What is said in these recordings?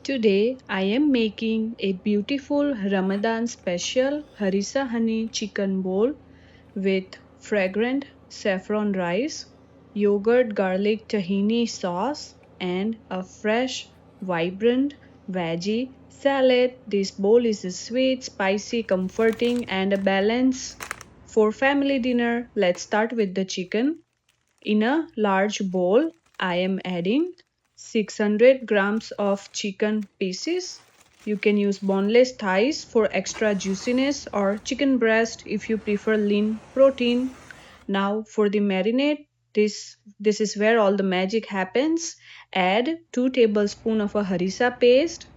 Today I am making a beautiful Ramadan special Harissa Honey Chicken Bowl with fragrant saffron rice, yogurt garlic tahini sauce, and a fresh, vibrant veggie salad. This bowl is sweet, spicy, comforting, and a balance for family dinner. Let's start with the chicken. In a large bowl, I am adding 600 grams of chicken pieces. You can use boneless thighs for extra juiciness or chicken breast if you prefer lean protein. Now for the marinade, this is where all the magic happens. Add 2 tablespoons of a harissa paste.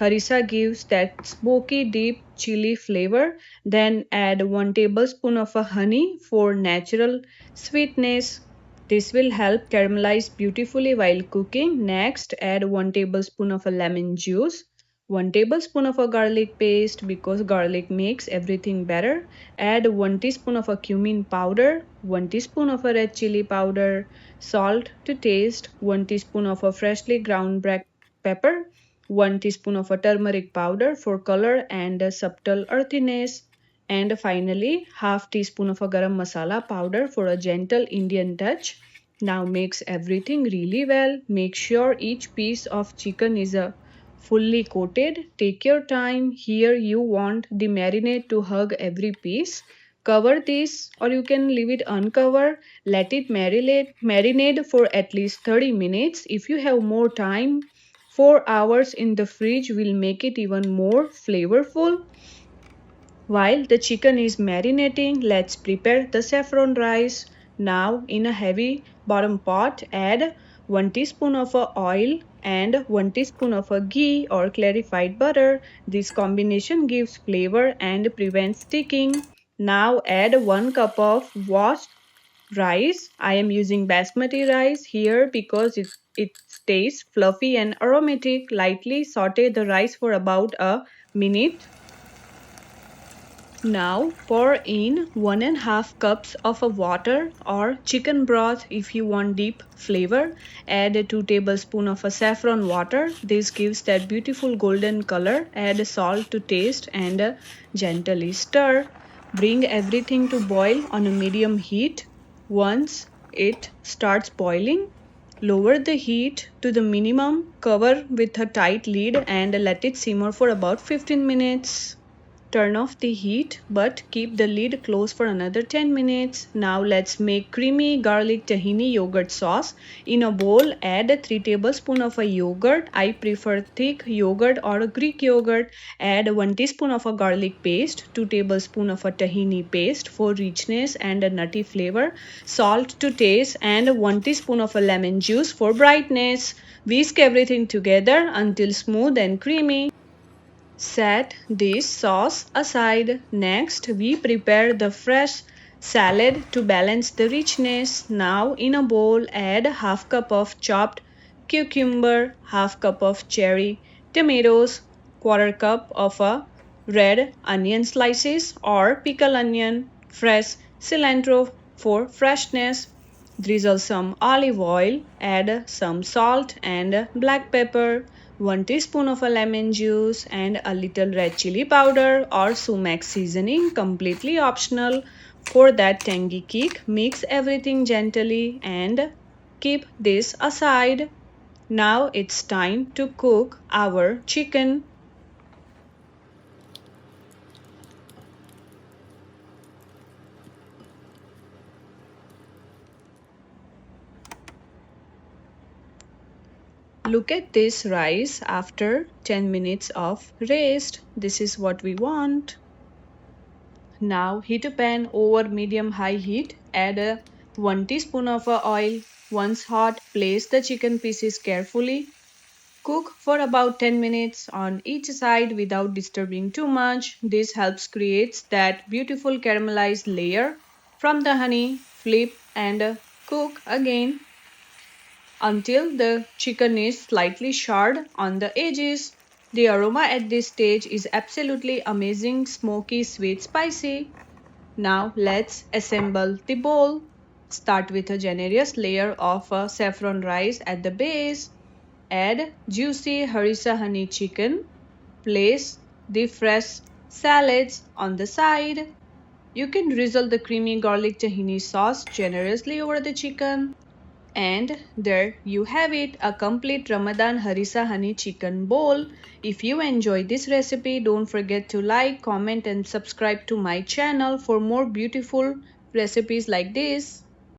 Harissa gives that smoky deep chili flavor. Then add 1 tablespoon of a honey for natural sweetness. This will help caramelize beautifully while cooking. Next, add 1 tablespoon of a lemon juice, 1 tablespoon of a garlic paste because garlic makes everything better. Add 1 teaspoon of a cumin powder, 1 teaspoon of a red chili powder, salt to taste, 1 teaspoon of a freshly ground black pepper, 1 teaspoon of a turmeric powder for color and a subtle earthiness, and finally half teaspoon of a garam masala powder for a gentle Indian touch. Now mix everything really well. Make sure each piece of chicken is fully coated. Take your time. Here you want the marinade to hug every piece. Cover this or you can leave it uncovered. Let it marinate for at least 30 minutes. If you have more time, 4 hours in the fridge will make it even more flavorful. While the chicken is marinating, let's prepare the saffron rice. Now in a heavy bottom pot, add 1 teaspoon of oil and 1 teaspoon of ghee or clarified butter. This combination gives flavor and prevents sticking. Now add 1 cup of washed rice. I am using basmati rice here because it stays fluffy and aromatic. Lightly saute the rice for about a minute. Now pour in 1.5 cups of water or chicken broth if you want deep flavor. Add 2 tablespoons of saffron water. This gives that beautiful golden color. Add salt to taste and gently stir. Bring everything to boil on a medium heat. Once it starts boiling, lower the heat to the minimum. Cover with a tight lid and let it simmer for about 15 minutes. Turn off the heat but keep the lid closed for another 10 minutes. Now let's make creamy garlic tahini yogurt sauce. In a bowl, add 3 tablespoons of a yogurt. I prefer thick yogurt or Greek yogurt. Add 1 teaspoon of a garlic paste, 2 tablespoons of a tahini paste for richness and a nutty flavor, salt to taste and 1 teaspoon of a lemon juice for brightness. Whisk everything together until smooth and creamy. Set this sauce aside. Next, we prepare the fresh salad to balance the richness. Now, in a bowl, add half cup of chopped cucumber, half cup of cherry tomatoes, quarter cup of a red onion slices or pickle onion, fresh cilantro for freshness. Drizzle some olive oil, add some salt and black pepper, 1 teaspoon of a lemon juice and a little red chili powder or sumac seasoning, completely optional. For that tangy kick, mix everything gently and keep this aside. Now it's time to cook our chicken. Look at this rice after 10 minutes of rest. This is what we want. Now heat a pan over medium-high heat. Add 1 teaspoon of oil. Once hot, place the chicken pieces carefully. Cook for about 10 minutes on each side without disturbing too much. This helps create that beautiful caramelized layer from the honey. Flip and cook again until the chicken is slightly charred on the edges. The aroma at this stage is absolutely amazing, smoky, sweet, spicy. Now let's assemble the bowl. Start with a generous layer of saffron rice at the base. add juicy Harissa Honey Chicken. Place the fresh salads on the side. You can drizzle the creamy garlic tahini sauce generously over the chicken. And there you have it, a complete Ramadan Harissa Honey Chicken Bowl. If you enjoyed this recipe, don't forget to like, comment and subscribe to my channel for more beautiful recipes like this.